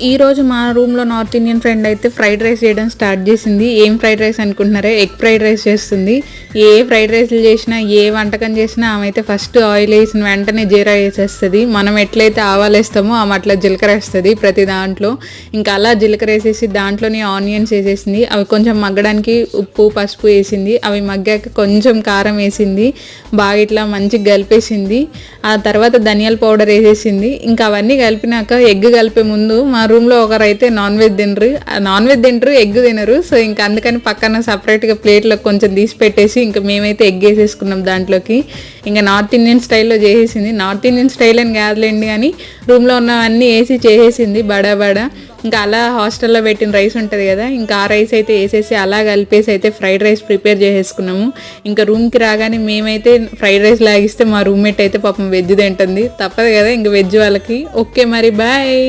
ఈరోజు మా రూమ్లో నార్త్ ఇండియన్ ఫ్రెండ్ అయితే ఫ్రైడ్ రైస్ చేయడం స్టార్ట్ చేసింది. ఏం ఫ్రైడ్ రైస్ అనుకుంటున్నారే, ఎగ్ ఫ్రైడ్ రైస్ చేస్తుంది. ఏ ఫ్రైడ్ రైస్లు చేసినా ఏ వంటకం చేసినా ఆమె అయితే ఫస్ట్ ఆయిల్ వేసిన వెంటనే జీరా వేసేస్తుంది. మనం ఎట్లయితే ఆవాలు వేస్తామో ఆమె అట్లా జీలకర్ర వేస్తుంది ప్రతి దాంట్లో. ఇంకా అలా జీలకర్ర వేసేసి దాంట్లోనే ఆనియన్స్ వేసేసింది. అవి కొంచెం మగ్గడానికి ఉప్పు పసుపు వేసింది. అవి మగ్గాక కొంచెం కారం వేసింది. బాగా ఇట్లా మంచిగా కలిపేసింది. ఆ తర్వాత ధనియాల పౌడర్ వేసేసింది. ఇంకా అవన్నీ కలిపినాక ఎగ్ కలిపే ముందు మా రూమ్లో ఒకరైతే నాన్ వెజ్ తినరు, ఎగ్ తినరు. సో ఇంకా అందుకని పక్కన సపరేట్గా ప్లేట్లో కొంచెం తీసి పెట్టేసి ఇంకా మేమైతే ఎగ్ వేసేసుకున్నాం దాంట్లోకి. ఇంకా నార్త్ ఇండియన్ స్టైల్లో చేసేసింది. నార్త్ ఇండియన్ స్టైల్ అని కాదులేండి కానీ రూమ్లో ఉన్నవన్నీ వేసి చేసేసింది బడా. ఇంకా అలా హాస్టల్లో పెట్టిన రైస్ ఉంటుంది కదా, ఇంకా ఆ రైస్ అయితే వేసేసి అలా కలిపేసి అయితే ఫ్రైడ్ రైస్ ప్రిపేర్ చేసేసుకున్నాము. ఇంకా రూమ్కి రాగానే మేమైతే ఫ్రైడ్ రైస్ లాగిస్తే మా రూమ్మేట్ అయితే పాపం వెజ్ తింటుంది. తప్పదు కదా ఇంకా వెజ్ వాళ్ళకి. ఓకే మరి బాయ్.